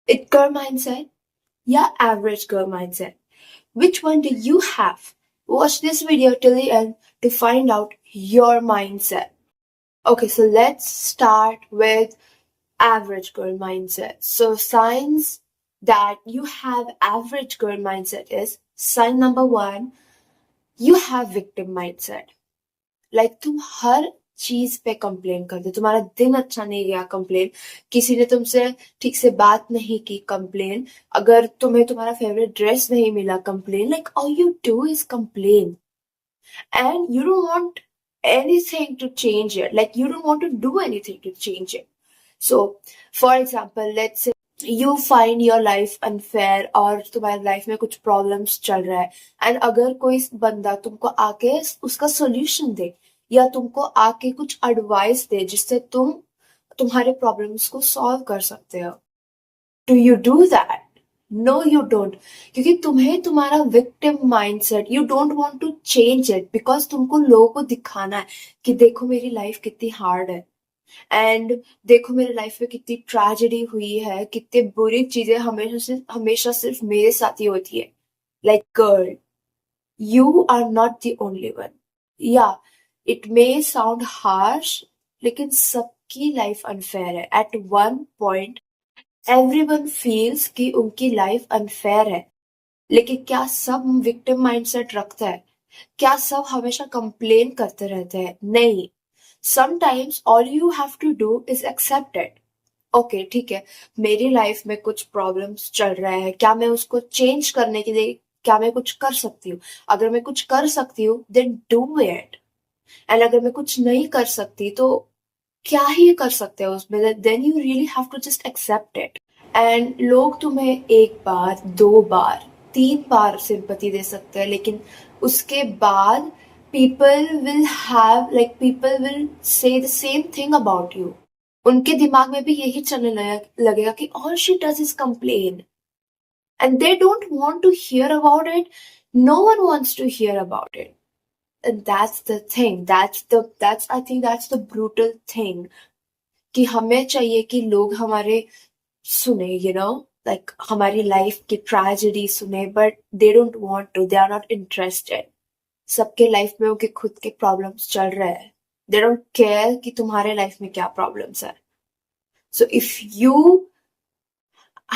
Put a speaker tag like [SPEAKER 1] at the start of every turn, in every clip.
[SPEAKER 1] It girl mindset? Yeah, average girl mindset. Which one do you have? Watch this video till the end to find out your mindset. Okay, so let's start with average girl mindset. So signs that you have average girl mindset is sign number one, you have victim mindset. Like तुम हर चीज पे complain करते, तुम्हारा दिन अच्छा नहीं गया complain, किसी ने तुमसे ठीक से बात नहीं की कंप्लेन, अगर तुम्हें तुम्हारा फेवरेट ड्रेस नहीं मिला complain, like all you do is complain and you don't want anything to change it, like you don't want to do anything to change it. So for example, let's say you find your life unfair और तुम्हारी life में कुछ problems चल रहा है and अगर कोई बंदा तुमको आके उसका सोल्यूशन दे या तुमको आके कुछ एडवाइस दे जिससे तुम तुम्हारे प्रॉब्लम्स को सॉल्व कर सकते हो, do you do that? No you don't, क्योंकि तुम्हें तुम्हारा victim mindset, you don't want to change it because तुमको लोगों को दिखाना है कि देखो मेरी लाइफ कितनी हार्ड है एंड देखो मेरी लाइफ में कितनी ट्रेजेडी हुई है, कितनी बुरी चीजें हमेशा सिर्फ मेरे साथ ही होती है. Like girl, you are not the only one. Yeah it may sound harsh, लेकिन सबकी लाइफ अनफेयर है. At one point everyone feels कि उनकी लाइफ अनफेयर है, लेकिन क्या सब विक्टिम माइंडसेट रखता है? क्या सब हमेशा कंप्लेन करते रहते हैं? नहीं. Sometimes all you have to do is accept it. Okay ठीक है, मेरी लाइफ में कुछ प्रॉब्लम्स चल रहे हैं, क्या मैं उसको चेंज करने के लिए क्या मैं कुछ कर सकती हूँ? अगर मैं कुछ कर सकती हूँ देन डू इट, एंड अगर मैं कुछ नहीं कर सकती तो क्या ही कर सकते हो उसमें, then you really have to just accept it. And लोग तुम्हें एक बार, दो बार, तीन बार सिंपैथी दे सकते हैं, लेकिन उसके बाद people will say the same thing about you. उनके दिमाग में भी यही चलने लगेगा कि all she does is complain and they don't want to hear about it. No one wants to hear about it. And that's the thing. I think that's the brutal thing. कि हमें चाहिए कि लोग हमारे सुने, like हमारी life की tragedy सुने, but they don't want to. They are not interested. सबके लाइफ में उनके खुद के प्रॉब्लम्स चल रहे हैं. They don't care कि तुम्हारे लाइफ में क्या प्रॉब्लम्स है. So if you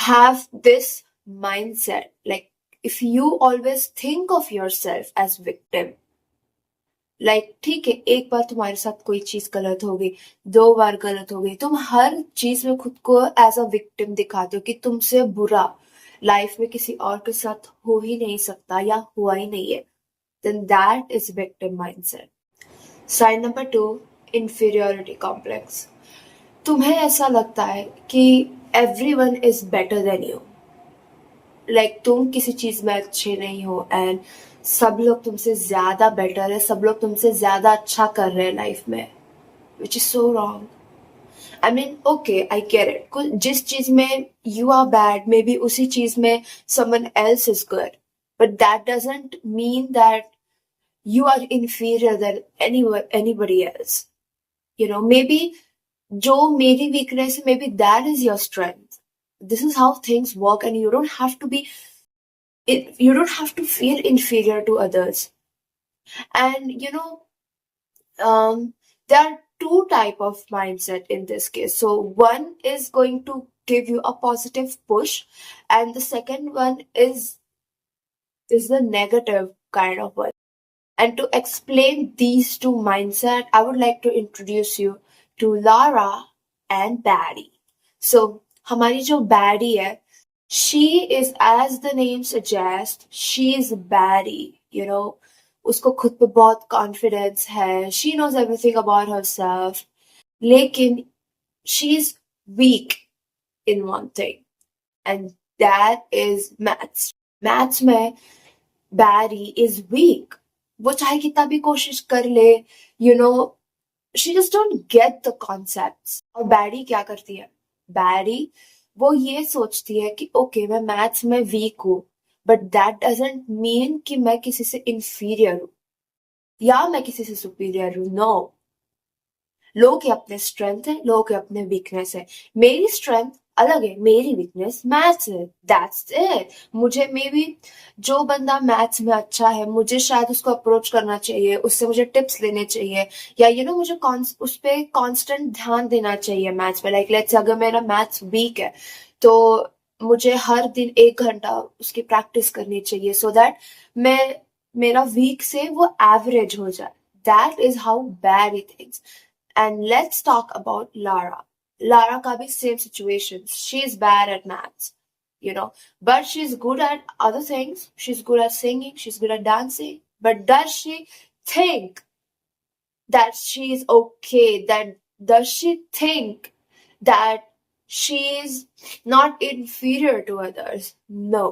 [SPEAKER 1] have this mindset, like if you always think of yourself as victim, like ठीक है, एक बार तुम्हारे साथ कोई चीज गलत हो गई, दो बार गलत हो गई, तुम हर चीज में खुद को एज अ विक्टिम दिखाते हो कि तुमसे बुरा लाइफ में किसी और के साथ हो ही नहीं सकता या हुआ ही नहीं है, then that is victim mindset. Sign number two, inferiority complex. तुम्हें ऐसा लगता है कि everyone is better than you, like तुम किसी चीज में अच्छे नहीं हो एंड सब लोग तुमसे ज्यादा बेटर है, सब लोग तुमसे ज्यादा अच्छा कर रहे हैं लाइफ में, which is so wrong. I mean okay, I get it, जिस चीज में you are bad may be उसी चीज में someone else is good, but that doesn't mean that you are inferior than anybody else. Maybe जो मेरी weakness है, maybe that is your strength. This is how things work, and you don't have to feel inferior to others. And there are two type of mindset in this case. So one is going to give you a positive push, and the second one is the negative kind of one. And to explain these two mindset, I would like to introduce you to Lara and Barry. So, हमारी जो Barry है, she is, as the name suggests, she is Barry. उसको खुद पे बहुत confidence है. She knows everything about herself. लेकिन she is weak in one thing, and that is maths. Maths में Barry is weak. वो चाहे कितना भी कोशिश कर ले, she just don't get the concepts. और बैडी क्या करती है? बैडी वो ये सोचती है कि ओके मैं मैथ्स में वीक हूँ, बट दैट डजंट मीन कि मैं किसी से इंफीरियर हूँ या मैं किसी से सुपीरियर हूँ. नो, लोगों के अपने स्ट्रेंथ है, लोगों के अपने वीकनेस है. मेरी स्ट्रेंथ अलग है। मेरी वीकनेस मैथ्स है, दैट्स इट। मुझे मे बी जो बंदा मैथ्स में अच्छा है, मुझे शायद उसको अप्रोच करना चाहिए, उससे मुझे टिप्स लेने चाहिए, या मुझे उस पे कांस्टेंट ध्यान देना चाहिए मैथ्स पे। लाइक लेट्स, अगर मेरा मैथ्स वीक है तो मुझे हर दिन 1 घंटा उसकी प्रैक्टिस करनी चाहिए, सो दैट मैं मेरा वीक से वो एवरेज हो जाए। That is how bad he thinks. And let's talk about Lara. Lara ka bhi same situation. She's bad at maths, but she's good at other things. She's good at singing. She's good at dancing. But does she think that she is okay? Does she think that she is not inferior to others? No.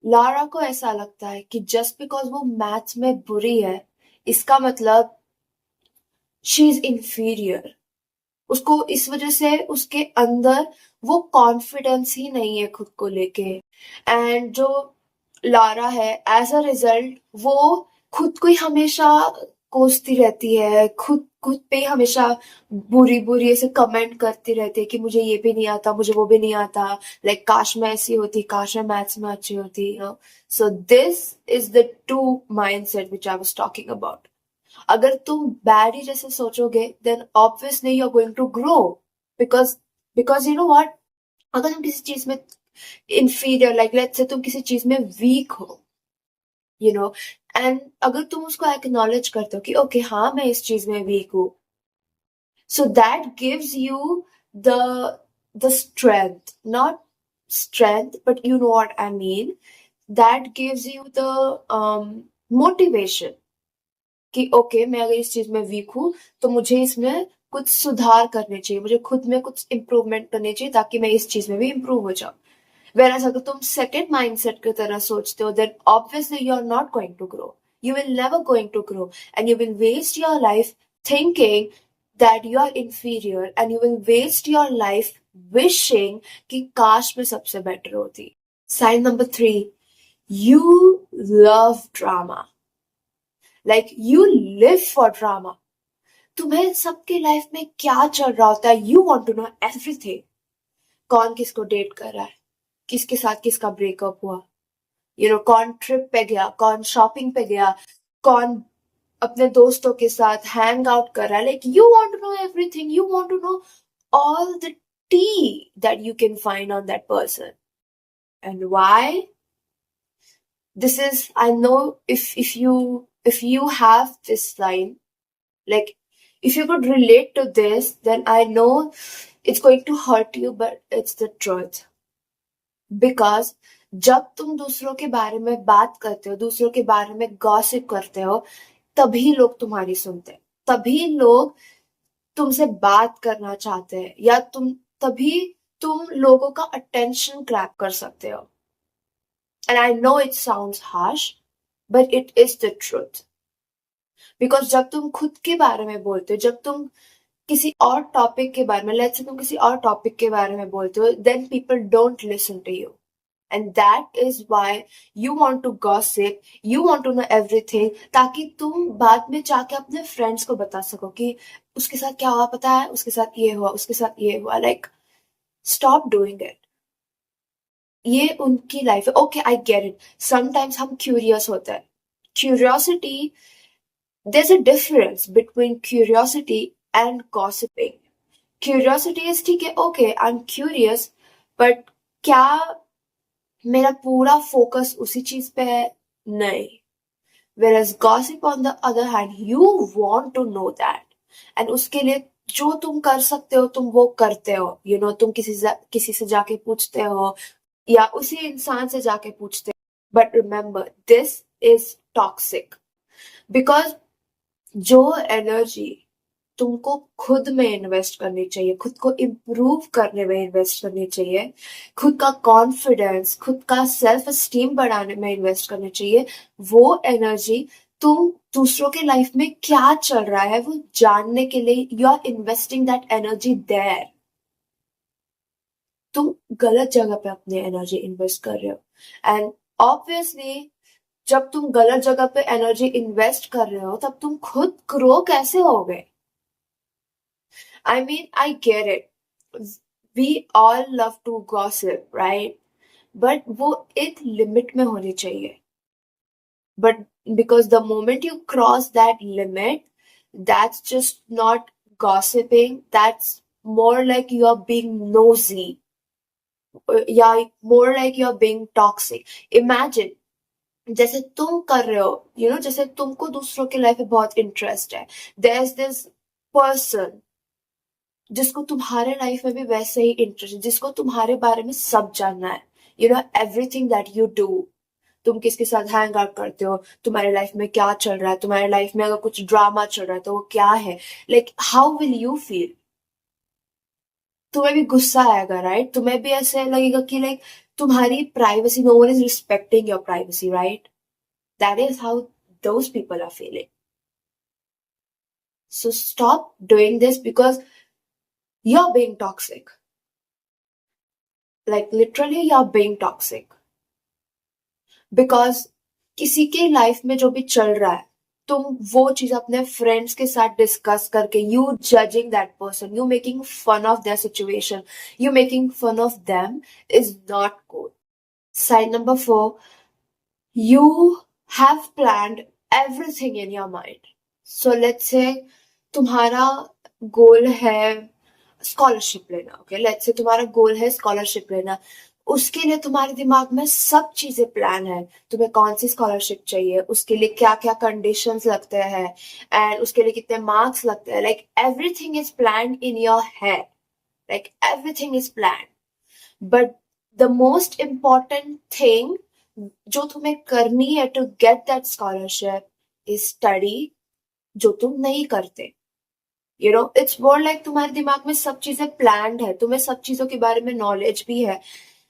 [SPEAKER 1] Lara को ऐसा लगता है कि just because वो maths में बुरी है, इसका मतलब शी इज इंफीरियर। उसको इस वजह से उसके अंदर वो कॉन्फिडेंस ही नहीं है खुद को लेके। एंड जो लारा है, एज अ रिजल्ट वो खुद को ही हमेशा कोसती रहती है, खुद खुद पे ही हमेशा बुरी बुरी ऐसे कमेंट करती रहती है कि मुझे ये भी नहीं आता, मुझे वो भी नहीं आता, लाइक काश मैं ऐसी होती, काश मैं मैथ्स में अच्छी होती। So this is the two mindset which I was talking about. अगर तुम बैड ही जैसे सोचोगे, then obviously you are going to grow. Because because you know what, अगर तुम किसी चीज में इंफीरियर, लाइक लेट्स से तुम किसी चीज में वीक हो, एंड अगर तुम उसको एक्नॉलेज करते हो कि ओके हाँ मैं इस चीज में वीक हूँ, so that gives you the the strength, not strength, but you know what I mean. That gives you the motivation कि ओके मैं अगर इस चीज में वीक हूँ तो मुझे इसमें कुछ सुधार करने चाहिए, मुझे खुद में कुछ इम्प्रूवमेंट करनी चाहिए ताकि मैं इस चीज में भी इम्प्रूव हो जाऊं। Whereas अगर तुम सेकंड माइंडसेट की तरह सोचते हो, then obviously you are not going to grow. You will never going to grow, and you will waste your life thinking that you are inferior, and you will waste your life wishing कि काश मैं सबसे better होती। Sign number 3, you love drama. Like you live for drama. तुम्हें सबके life में क्या चल रहा होता है, you want to know everything. कौन किसको डेट कर रहा है, किसके साथ किसका ब्रेकअप हुआ, कौन ट्रिप पे गया, कौन शॉपिंग पे गया, कौन अपने दोस्तों के साथ हैंग आउट कर रहा है। Like you want to know everything, you want to know all the tea that you can find on that person. And why this is, I know, if you have this line, like if you could relate to this, then I know it's going to hurt you, but it's the truth. Because जब तुम दूसरों के बारे में बात करते हो, दूसरों के बारे में गॉसिप करते हो, तभी लोग तुम्हारी सुनते हैं, तभी लोग तुमसे बात करना चाहते हैं, या तभी तुम लोगों का अटेंशन ग्रैब कर सकते हो। And I know it sounds harsh, but it is the truth. Because जब तुम खुद के बारे में बोलते हो, जब तुम किसी और टॉपिक के बारे में, लेट्स से तुम किसी और टॉपिक के बारे में बोलते हो, then people don't listen to you. And that is why you want to gossip, you want to know everything, ताकि तुम बाद में जाके अपने फ्रेंड्स को बता सको कि उसके साथ क्या हुआ, पता है उसके साथ ये हुआ, उसके साथ ये हुआ। Like stop doing it. ये उनकी लाइफ है। Okay I get it, sometimes हम क्यूरियस होते हैं। Curiosity, there's a difference between curiosity and gossiping. Curiosity is ठीक है, okay, I'm curious, but क्या मेरा पूरा फोकस उसी चीज पे है? नहीं। Whereas gossip on the other hand, you want to know that, and उसके लिए जो तुम कर सकते हो तुम वो करते हो। तुम किसी से जाके पूछते हो, या उसी इंसान से जाके पूछते हो। But remember, this is toxic, because जो एनर्जी तुमको खुद में इन्वेस्ट करनी चाहिए, खुद को इम्प्रूव करने में इन्वेस्ट करनी चाहिए, खुद का कॉन्फिडेंस, खुद का सेल्फ एस्टीम बढ़ाने में इन्वेस्ट करनी चाहिए, वो एनर्जी तुम दूसरों के लाइफ में क्या चल रहा है वो जानने के लिए you are investing that energy there. तुम गलत जगह पे अपनी एनर्जी इन्वेस्ट कर रहे हो। एंड ऑब्वियसली जब तुम गलत जगह पे एनर्जी इन्वेस्ट कर रहे हो, तब तुम खुद ग्रो कैसे होगे? I mean I get it, we all love to gossip, right? But वो एक लिमिट में होनी चाहिए. But because the moment you cross that limit, that's just not gossiping. That's more like you are being nosy. Yeah, more like you're being toxic. Imagine, जैसे तुम कर रहे हो, जैसे तुमको दूसरों की लाइफ में बहुत इंटरेस्ट है. There's this person जिसको तुम्हारे लाइफ में भी वैसे ही इंटरेस्ट है, जिसको तुम्हारे बारे में सब जानना है. Everything that you do. तुम किसके साथ हैंग आउट करते हो, तुम्हारे लाइफ में क्या चल रहा है, तुम्हारे लाइफ में अगर कुछ ड्रामा चल रहा है तो वो क्या है. Like how will you feel? तुम्हें भी गुस्सा आएगा, राइट? तुम्हें भी ऐसे लगेगा कि लाइक तुम्हारी privacy, no one is respecting your privacy, right? That is how those people are feeling. So stop doing this because you are being toxic. Like literally you are being toxic. Because किसी के life में जो भी चल रहा है, तुम वो चीज अपने फ्रेंड्स के साथ डिस्कस करके, you judging that person, you making fun of their situation, you making fun of them, is not good. Sign number 4, you have planned everything in your mind. So let's say तुम्हारा गोल है scholarship लेना. Okay, let's say तुम्हारा गोल है scholarship लेना. उसके लिए तुम्हारे दिमाग में सब चीजें प्लान है. तुम्हें कौन सी स्कॉलरशिप चाहिए, उसके लिए क्या क्या कंडीशंस लगते हैं, एंड उसके लिए कितने मार्क्स लगते हैं. Like everything is plan in your head. Like everything is plan. But the most important thing जो तुम्हें करनी है to get that scholarship is study, जो तुम नहीं करते. इट्स मोर लाइक तुम्हारे दिमाग में सब चीजें प्लान्ड है, तुम्हें सब चीजों के बारे में नॉलेज भी है,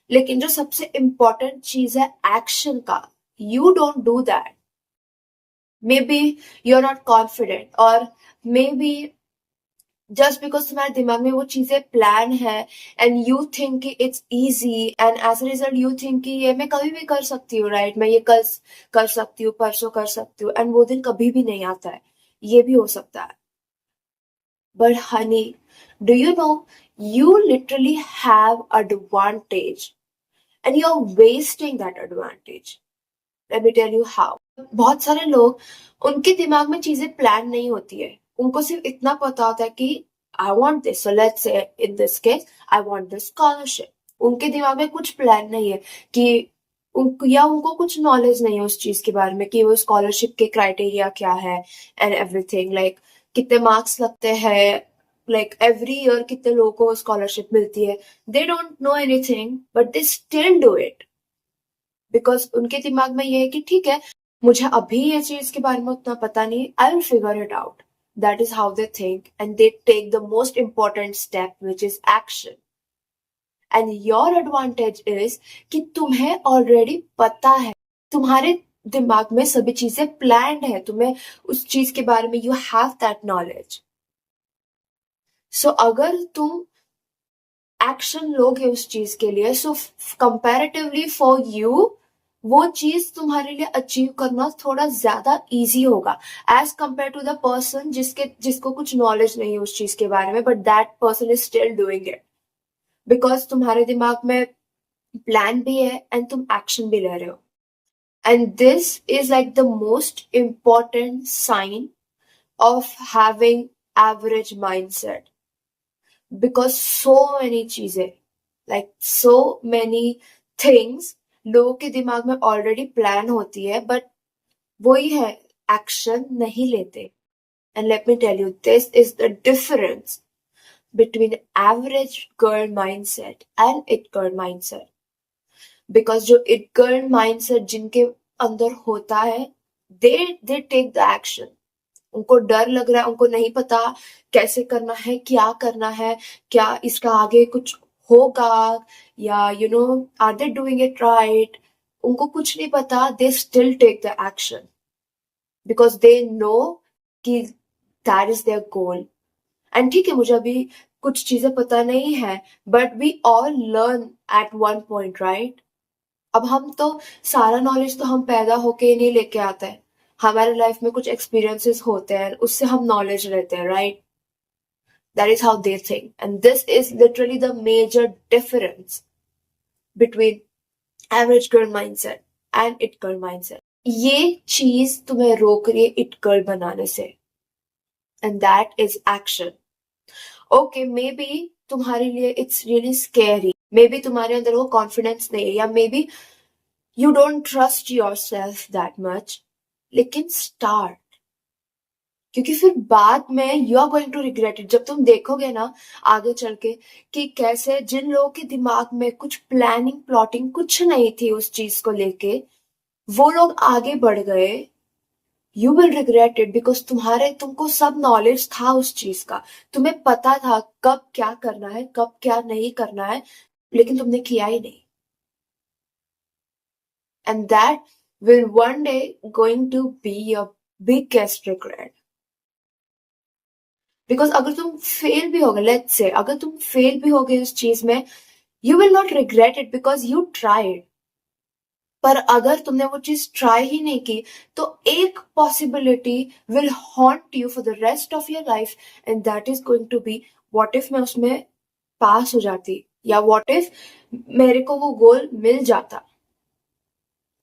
[SPEAKER 1] लेकिन जो सबसे इम्पोर्टेंट चीज है एक्शन का, you don't do that. Maybe you are not confident, और मे बी जस्ट बिकॉज तुम्हारे दिमाग में वो चीजें प्लान है एंड यू थिंक कि it's easy, and as a result you think कि ये मैं कभी भी कर सकती हूँ, राइट? मैं ये कल कर सकती हूँ, परसों कर सकती हूँ, एंड वो दिन कभी भी नहीं आता है. ये भी हो सकता है. But honey, do you know you literally have advantage and you're wasting that advantage. Let me tell you how. बहुत सारे लोग, उनके दिमाग में चीजें प्लान नहीं होती है. उनको सिर्फ इतना पता होता है कि I want this. So let's say in this case, I want this scholarship. उनके दिमाग में कुछ प्लान नहीं है कि उनको कुछ नॉलेज नहीं है उस चीज के बारे में कि वो स्कॉलरशिप के क्राइटेरिया क्या है एंड एवरीथिंग. लाइक कितने मार्क्स लगते हैं, लाइक एवरी ईयर कितने लोगों को स्कॉलरशिप मिलती है. They don't know anything but they still do it because उनके दिमाग में ये है कि ठीक है, मुझे अभी ये चीज के बारे में उतना पता नहीं, I will figure it out. That is how they think and they take the most important step which is action. And your advantage is कि तुम्हें ऑलरेडी पता है, तुम्हारे दिमाग में सभी चीजें प्लान्ड है, तुम्हें उस चीज के बारे में यू हैव दैट नॉलेज. सो अगर तुम एक्शन लोगे उस चीज के लिए, सो कंपैरेटिवली फॉर यू वो चीज तुम्हारे लिए अचीव करना थोड़ा ज्यादा इजी होगा as compare to the person जिसको कुछ नॉलेज नहीं है उस चीज के बारे में, but that person is still doing it because तुम्हारे दिमाग में प्लान भी है एंड तुम एक्शन भी ले रहे हो. And this is like the most important sign of having average mindset. Because so many चीजें, लाइक सो मेनी थिंग्स लोगों के दिमाग में ऑलरेडी प्लान होती है, बट वही है, एक्शन नहीं लेते. And let me tell you, this is the difference between average girl mindset and it girl mindset. Because जो it girl mindset जिनके अंदर होता है, they take the action. उनको डर लग रहा है, उनको नहीं पता कैसे करना है, क्या करना है, क्या इसका आगे कुछ होगा, या are they doing it right? उनको कुछ नहीं पता, they still take the action because they know कि that is their goal. And ठीक है, मुझे अभी कुछ चीजें पता नहीं है, but we all learn at one point, right? अब हम तो सारा नॉलेज तो हम पैदा होके ही नहीं लेके आते हैं, हमारे लाइफ में कुछ एक्सपीरियंसेस होते हैं, उससे हम नॉलेज लेते हैं, right? That is how they think. And this is literally the major difference between average girl mindset and it girl mindset. ये चीज तुम्हें रोक रही है it girl बनाने से. And that is action. Okay, maybe तुम्हारे लिए it's really scary. Maybe तुम्हारे अंदर वो confidence नहीं है, या maybe you don't trust yourself that much. लेकिन start. क्योंकि फिर बाद में you are going to regret it. जब तुम देखोगे ना आगे चल के कि कैसे जिन लोगों के दिमाग में कुछ प्लानिंग प्लॉटिंग कुछ नहीं थी उस चीज को लेके, वो लोग आगे बढ़ गए, you will regret it. Because तुमको सब नॉलेज था उस चीज का, तुम्हें पता था कब क्या करना है कब क्या नहीं करना है, लेकिन तुमने किया ही नहीं. And that will one day going to be your biggest regret. Because अगर तुम फेल भी होगे, लेट्स से अगर तुम फेल भी होगे उस चीज में, you will not regret it because you tried. पर अगर तुमने वो चीज ट्राई ही नहीं की, तो एक possibility will haunt you for the rest of your life, and that is going to be what if मैं उसमें पास हो जाती, या व्हाट इफ मेरे को वो गोल मिल जाता,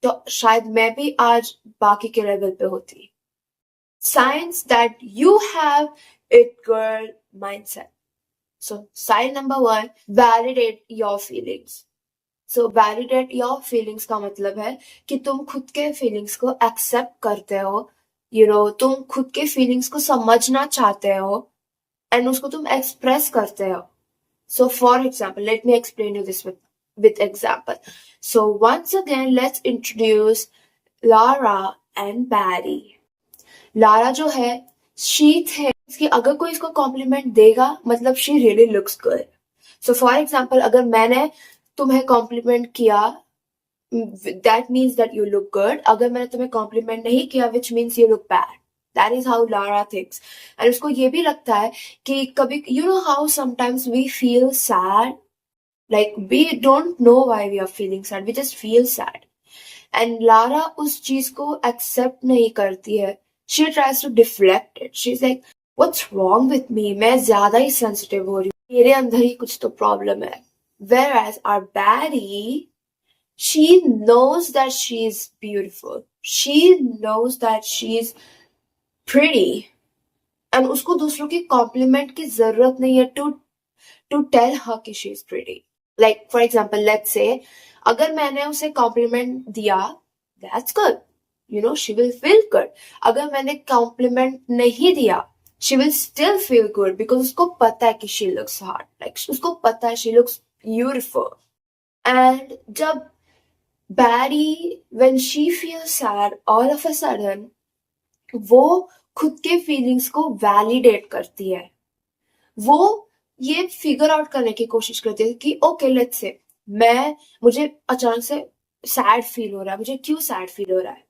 [SPEAKER 1] तो शायद मैं भी आज बाकी के लेवल पे होती. Signs that you have it girl mindset. So sign number 1, validate your feelings. So validate your feelings का मतलब है कि तुम खुद के feelings को accept करते हो, तुम खुद के feelings को समझना चाहते हो, and उसको तुम express करते हो. So for example, let me explain you this with example. So once again, let's introduce Lara and Barry. Lara जो है शी थिंक्स कि अगर कोई इसको कॉम्प्लीमेंट देगा मतलब she really looks good. So for example, अगर मैंने तुम्हें कॉम्प्लीमेंट किया, that means that you look good. अगर मैंने तुम्हें कॉम्प्लीमेंट नहीं किया, which means you look bad. That is how Lara thinks. And उसको ये भी लगता है कि कभी how sometimes we feel sad, like we don't know why we are feeling sad, we just feel sad. And Lara उस चीज को एक्सेप्ट नहीं करती है. She tries to deflect it. She's like, what's wrong with me? मैं ज्यादा ही sensitive हो रही हूँ, मेरे अंदर ही कुछ तो problem है. Whereas our Barry, she knows that she's beautiful. She knows that she's pretty. And उसको दूसरों की compliment की जरूरत नहीं है to tell her कि she's pretty. Like for example, let's say अगर मैंने उसे compliment दिया, that's good. She will feel good. अगर मैंने compliment नहीं दिया, she will still feel good because उसको पता है कि she looks hot. Like उसको पता है she looks beautiful. And जब Barry, when she feels sad, all of a sudden, वो खुद के feelings को validate करती है. वो ये figure out करने की कोशिश करती है कि okay, let's say मुझे अचानक से sad feel हो रहा है. मुझे क्यों sad feel हो रहा है?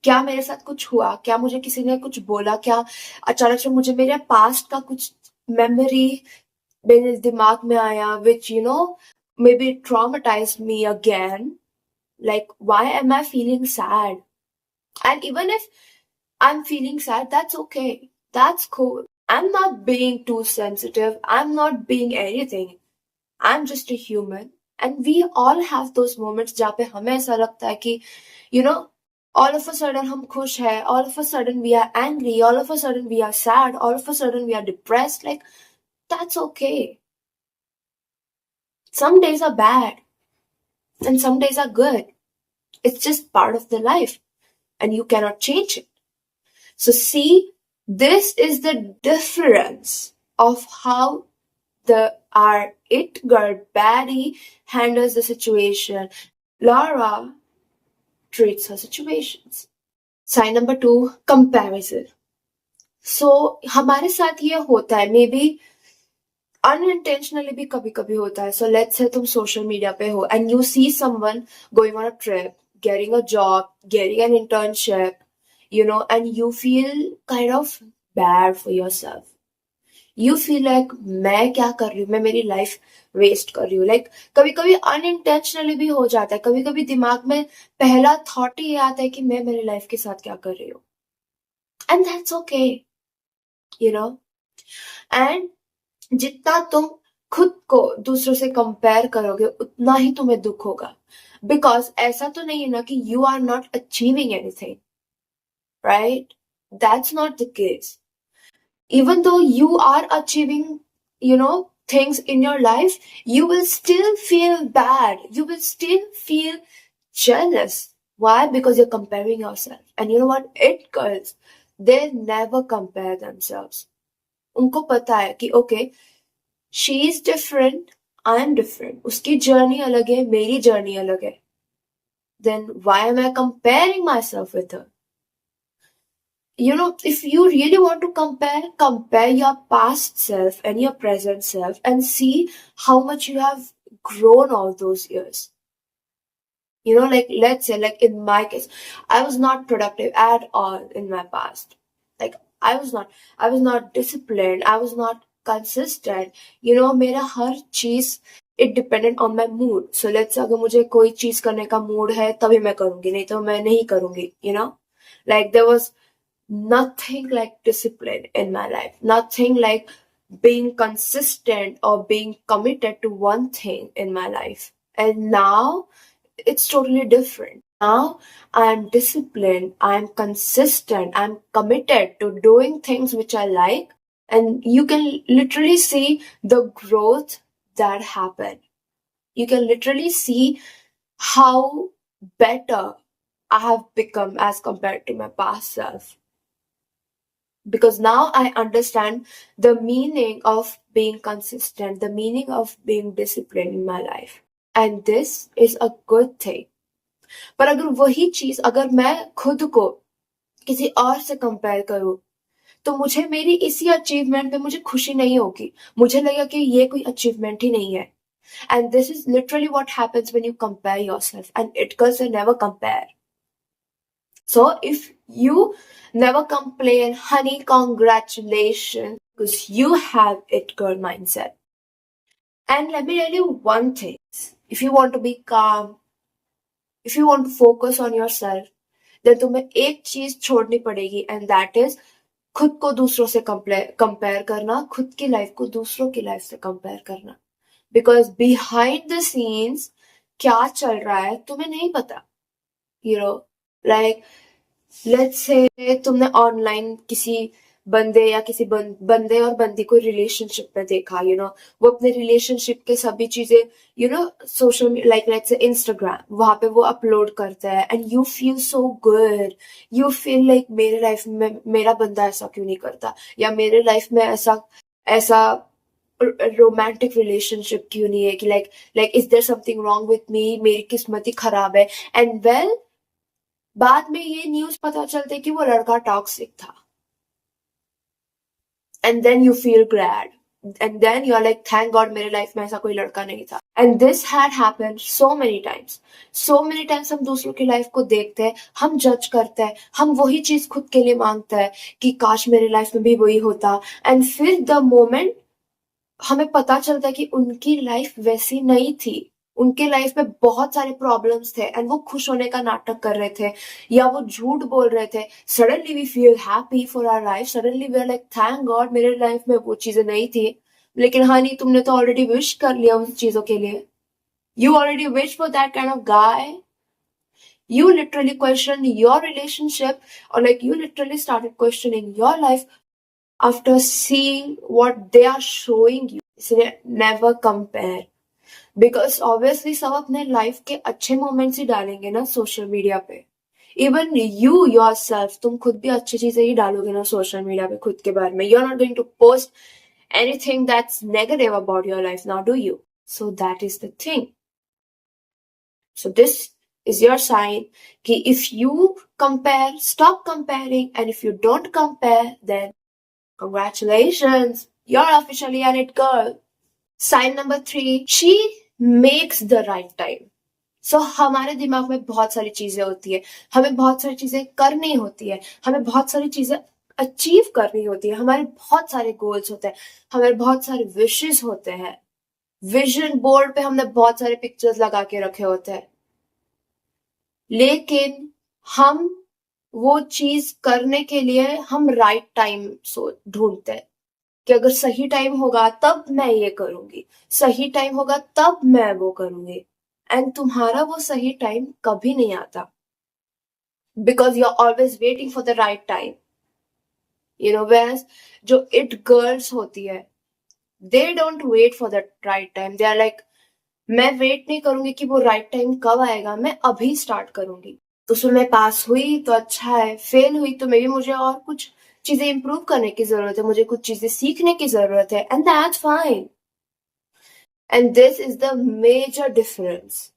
[SPEAKER 1] क्या मेरे साथ कुछ हुआ? क्या मुझे किसी ने कुछ बोला? क्या अचानक से मुझे मेरे पास्ट का कुछ मेमोरी मेरे दिमाग में आया, which maybe traumatized me again. Like, why am I feeling sad? And even if I'm feeling sad, that's okay. That's cool. I'm not being too sensitive. I'm not being anything. I'm just a human. And we all have those moments जहाँ पे हमें ऐसा लगता है कि all of a sudden हम खुश है, all of a sudden we are angry, all of a sudden we are sad, all of a sudden we are depressed. Like, that's okay. Some days are bad and some days are good. It's just part of the life and you cannot change it. So see, this is the difference of how our it girl Barry handles the situation. Laura treats her situations. Sign number 2, comparison. So हमारे साथ ये होता है, maybe unintentionally भी कभी कभी होता है. So let's say तुम social media पे हो and you see someone going on a trip, getting a job, getting an internship, and you feel kind of bad for yourself. You feel like मैं क्या कर रही हूँ, मैं मेरी लाइफ वेस्ट कर रही हूँ. लाइक कभी कभी अनइंटेंशनली भी हो जाता है. कभी कभी दिमाग में पहला थॉट ही आता है कि मैं मेरी लाइफ के साथ क्या कर रही हूँ. एंड दैट्स ओके, एंड जितना तुम खुद को दूसरों से कंपेयर करोगे उतना ही तुम्हें दुख होगा, बिकॉज ऐसा तो नहीं है ना कि you are not achieving anything, right? That's not the case. Even though you are achieving, things in your life, you will still feel bad, you will still feel jealous. Why? Because you're comparing yourself. And you know what, it girls, they never compare themselves. उनको पता है कि okay, she is different, I am different, उसकी journey अलग है, मेरी journey अलग है. Then why am I comparing myself with her? If you really want to compare your past self and your present self and see how much you have grown all those years. Like, let's say, like in my case, I was not productive at all in my past. Like, I was not disciplined, I was not consistent. मेरा हर चीज, it depended on my mood. So let's say अगर मुझे कोई चीज करने का mood है तभी मैं करूंगी, नहीं तो मैं नहीं करूंगी. Like, there was nothing like discipline in my life, nothing like being consistent or being committed to one thing in my life. And now it's totally different. Now I'm disciplined, I'm consistent, I'm committed to doing things which I like, and you can literally see the growth that happened. You can literally see how better I have become as compared to my past self, because now I understand the meaning of being consistent, the meaning of being disciplined in my life. And this is a good thing. पर अगर वही चीज अगर मैं खुद को किसी और से कंपेयर करूं, तो मुझे मेरी इसी अचीवमेंट में मुझे खुशी नहीं होगी. मुझे लगेगा कि ये कोई अचीवमेंट ही नहीं है. And this is literally what happens when you compare yourself. And it girls never compare. So if you never complain, honey, congratulations, because you have it girl mindset. And let me tell you one thing. If you want to be calm, if you want to focus on yourself, then तुम्हें एक चीज छोड़नी पड़ेगी, and that is खुद को दूसरों से compare करना, खुद की लाइफ को दूसरों की लाइफ से कंपेयर करना. बिकॉज बिहाइंड द सीन्स क्या चल रहा है तुम्हें नहीं पता. लाइक, लेट्स से तुमने ऑनलाइन किसी बंदे या किसी बंदे और बंदी को रिलेशनशिप में देखा. वो अपने रिलेशनशिप के सभी चीजें social, like let's say Instagram, वहां पे वो अपलोड करता है, and you feel so good. You feel like मेरे लाइफ में मेरा बंदा ऐसा क्यों नहीं करता, या मेरे लाइफ में ऐसा ऐसा रोमांटिक रिलेशनशिप क्यों नहीं है, कि like is there something wrong with me, मेरी किस्मत ही खराब है. एंड वेल, बाद में ये न्यूज पता चलते कि वो लड़का टॉक्सिक था. And then you feel glad, and then you are like thank God मेरे लाइफ में ऐसा कोई लड़का नहीं था. And this had happened so many times. हम दूसरों की लाइफ को देखते हैं, हम जज करते हैं, हम वही चीज खुद के लिए मांगते हैं कि काश मेरे लाइफ में भी वही होता. एंड फिर द मोमेंट हमें पता चलता है कि उनकी लाइफ वैसी नहीं थी, उनके लाइफ में बहुत सारे प्रॉब्लम्स थे, एंड वो खुश होने का नाटक कर रहे थे या वो झूठ बोल रहे थे. Suddenly we feel happy for our life, suddenly we are like thank God मेरे लाइफ में वो चीजें नहीं थी. लेकिन हनी, तुमने तो ऑलरेडी विश कर लिया उन चीजों के लिए. You already wish for that kind of guy. You literally questioned your relationship, or like you literally started questioning your life after seeing what they are showing you. इसलिए never compare. बिकॉज ऑब्वियसली सब अपने life के अच्छे moments ही डालेंगे ना social media पे. Even you your self, तुम खुद भी अच्छी चीजें ही डालोगे ना सोशल मीडिया पे खुद के बारे में. You are not going to post anything that's negative about your life, now do you? So that is the thing. So this is your sign कि if you compare, stop comparing, and if you don't compare, then congratulations, you're officially an it girl. Sign number 3, she makes the right time. So हमारे दिमाग में बहुत सारी चीजें होती है, हमें बहुत सारी चीजें करनी होती है, हमें बहुत सारी चीजें अचीव करनी होती है, हमारे बहुत सारे गोल्स होते हैं, हमारे बहुत सारे विशेस होते हैं. विजन बोर्ड पे हमने बहुत सारे पिक्चर्स लगा के रखे होते हैं, लेकिन हम वो चीज करने के लिए हम राइट टाइम ढूंढते हैं. कि अगर सही टाइम होगा तब मैं ये करूंगी, सही टाइम होगा तब मैं वो करूंगी। एंड तुम्हारा वो सही टाइम कभी नहीं आता, because you are always waiting for the right time. whereas जो इट गर्ल्स होती है, they don't wait for the right time. They are like, मैं वेट नहीं करूंगी कि वो राइट टाइम कब आएगा, मैं अभी स्टार्ट करूंगी। तो उसमें मैं पास हुई तो अच्छा है, फेल हुई तो मे बी मुझे और कुछ चीजें इंप्रूव करने की जरूरत है, मुझे कुछ चीजें सीखने की जरूरत है, and that's fine. And this is the major difference,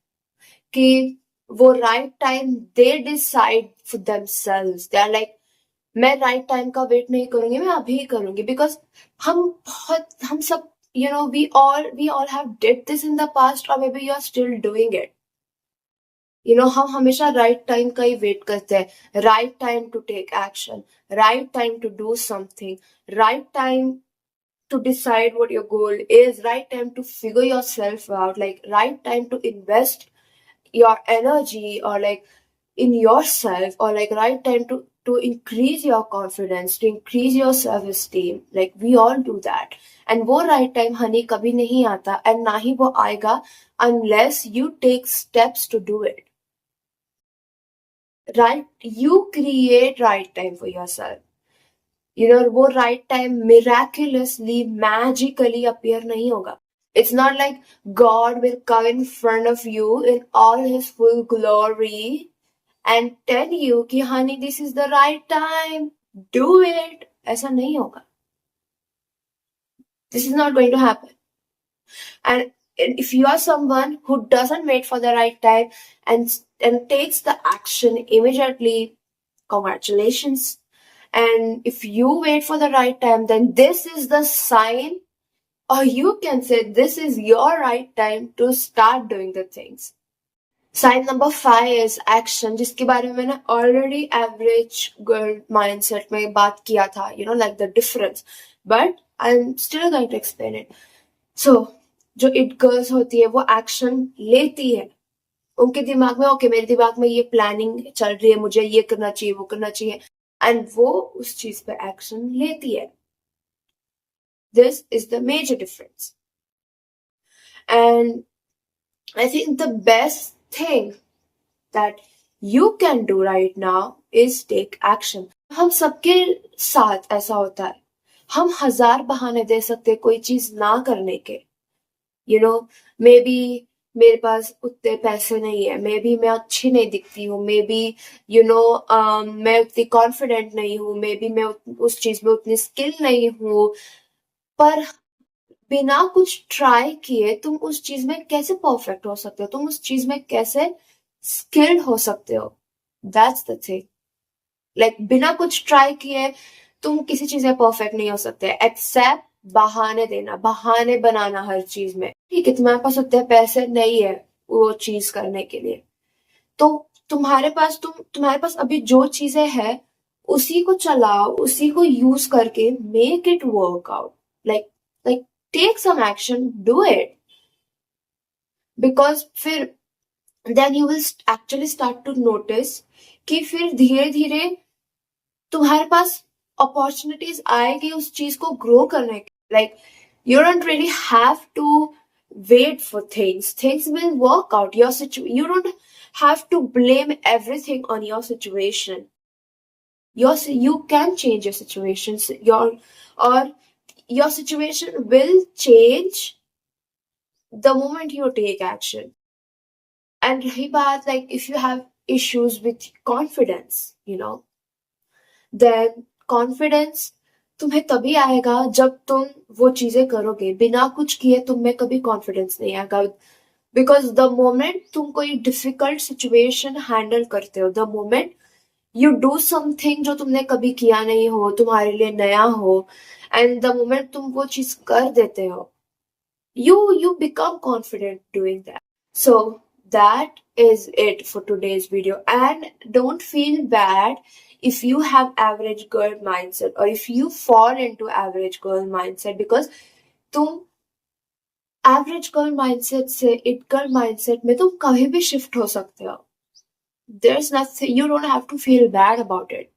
[SPEAKER 1] कि वो right time they decide for themselves. They are like, मैं राइट टाइम का वेट नहीं करूंगी, मैं अभी करूंगी। बिकॉज हम सब, we all have did this in the past, or maybe you are still doing it. हम हमेशा राइट टाइम का ही वेट करते हैं, right time to take action, right time to do something, right time to decide what your goal is, right time to figure yourself out, like right time to invest your energy, or like in yourself, or like right time to increase your confidence, to increase your self esteem. Like we all do that, and वो right time honey कभी नहीं आता, and ना ही वो आएगा unless you take steps to do it. Right, you create right time for yourself. वो right time miraculously, magically appear नहीं होगा. It's not like God will come in front of you in all his full glory and tell you कि honey, this is the right time, do it. ऐसा नहीं होगा. This is not going to happen. And if you are someone who doesn't wait for the right time and takes the action immediately, congratulations. And if you wait for the right time, then this is the sign, or you can say this is your right time to start doing the things. Sign number 5 is action, जिसके बारे में मैंने already average girl mindset में बात किया था, like the difference. But I'm still going to explain it. So, जो it girls होती है, वो action लेती है. उनके दिमाग में, ओके, मेरे दिमाग में ये प्लानिंग चल रही है, मुझे ये करना चाहिए, वो करना चाहिए, एंड वो उस चीज पे एक्शन लेती है. This is the major difference. And I think the best thing that you can do right now is take action. हम सबके साथ ऐसा होता है, हम 1000 बहाने दे सकते हैं कोई चीज ना करने के. मे बी मेरे पास उतने पैसे नहीं है, मे बी मैं अच्छी नहीं दिखती हूँ, मे बी मैं उतनी कॉन्फिडेंट नहीं हूँ, मे बी मैं उस चीज में उतनी स्किल नहीं हूँ. पर बिना कुछ ट्राई किए तुम उस चीज में कैसे परफेक्ट हो सकते हो, तुम उस चीज में कैसे स्किल्ड हो सकते हो. That's the thing. लाइक बिना कुछ ट्राई किए तुम किसी चीज में परफेक्ट नहीं हो सकते, एक्सेप्ट बहाने देना, बहाने बनाना हर चीज में. ठीक है, तुम्हारे पास उतने पैसे नहीं है वो चीज करने के लिए, तो तुम्हारे पास अभी जो चीजें हैं उसी को चलाओ, उसी को यूज करके make it work out. Like take some action, do it. Because फिर then you will actually start to notice कि फिर धीरे धीरे तुम्हारे पास अपॉर्चुनिटीज आएगी उस चीज को ग्रो करने के. Like you don't really have to wait for things will work out. You don't have to blame everything on your situation. You can change your situations, your situation will change the moment you take action. And rahi baat, like if you have issues with confidence, then confidence तुम्हें तभी आएगा जब तुम वो चीजें करोगे. बिना कुछ किए तुम में कभी कॉन्फिडेंस नहीं आएगा. बिकॉज द मोमेंट तुम कोई डिफिकल्ट सिचुएशन हैंडल करते हो, the moment you do something जो तुमने कभी किया नहीं हो, तुम्हारे लिए नया हो, एंड द मोमेंट तुम वो चीज कर देते हो, you become confident doing that. So that is it for today's video. And don't feel bad if you have average girl mindset, or if you fall into average girl mindset, because तुम average girl mindset से it girl mindset में तुम कभी भी shift हो सकते हो. There's nothing, you don't have to feel bad about it,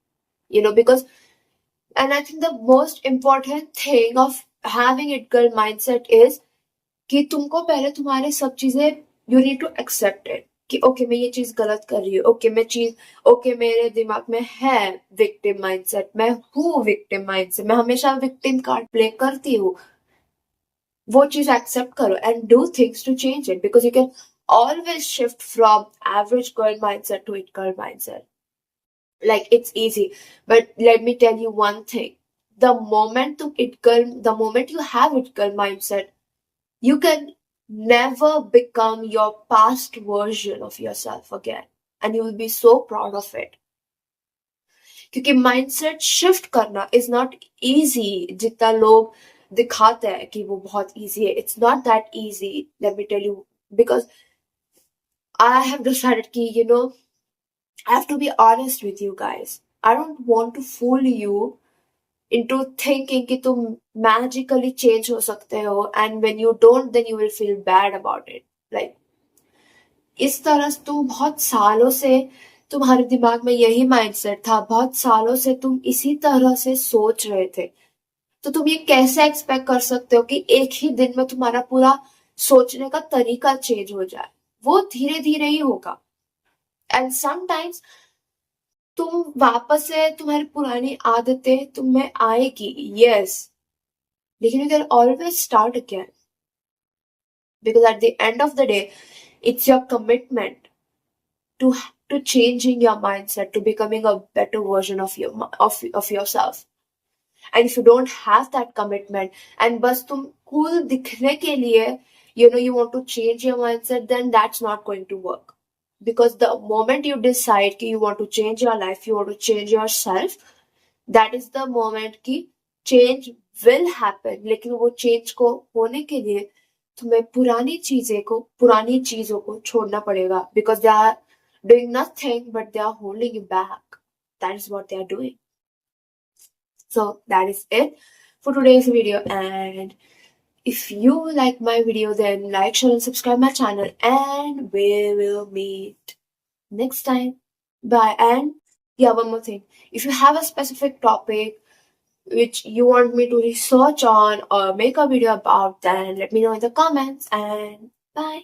[SPEAKER 1] because And I think the most important thing of having it girl mindset is कि तुमको पहले तुम्हारे सब चीजें you need to accept it कि ओके मैं ये चीज गलत कर रही हूँ, ओके मेरे दिमाग में है विक्टिम माइंडसेट, मैं हूँ विक्टिम माइंडसेट, मैं हमेशा विक्टिम कार्ड प्ले करती हूँ, वो चीज एक्सेप्ट करो and do things to change it because you can always shift from average girl mindset to it girl mindset. Like it's easy, but let me tell you one thing: the moment you have it girl mindset, you can never become your past version of yourself again, and you will be so proud of it. क्योंकि mindset shift करना is not easy जितना लोग दिखाते हैं कि वो बहुत easy है. It's not that easy, let me tell you, because I have decided कि I have to be honest with you guys. I don't want to fool you into thinking कि तुम magically change हो सकते हो, and when you don't then you will feel bad about it. Like इस तरह से तुम बहुत सालों से तुम्हारे दिमाग में यही माइंडसेट था, बहुत सालों से तुम इसी तरह से सोच रहे थे, तो तुम ये कैसे एक्सपेक्ट कर सकते हो कि एक ही दिन में तुम्हारा पूरा सोचने का तरीका चेंज हो जाए? वो धीरे धीरे ही होगा. एंड समटाइम्स तुम वापस से तुम्हारी पुरानी आदतें तुम में आएगी, यस, लेकिन you can always start again because at the end of the day it's your commitment to changing your mindset, to becoming a better version of yourself. And if you don't have that commitment and बस तुम cool दिखने के लिए you want to change your mindset, then that's not going to work. Because the moment you decide कि you want to change your life, you want to change yourself, that is the moment कि change will happen. लेकिन वो change को होने के लिए तुम्हें पुरानी चीजों को छोड़ना पड़ेगा, because they are doing nothing but they are holding you back. That is what they are doing. So that is it for today's video, and if you like my video then like, share and subscribe my channel, and we will meet next time. Bye. And yeah, one more thing, if you have a specific topic which you want me to research on or make a video about, then let me know in the comments, and bye.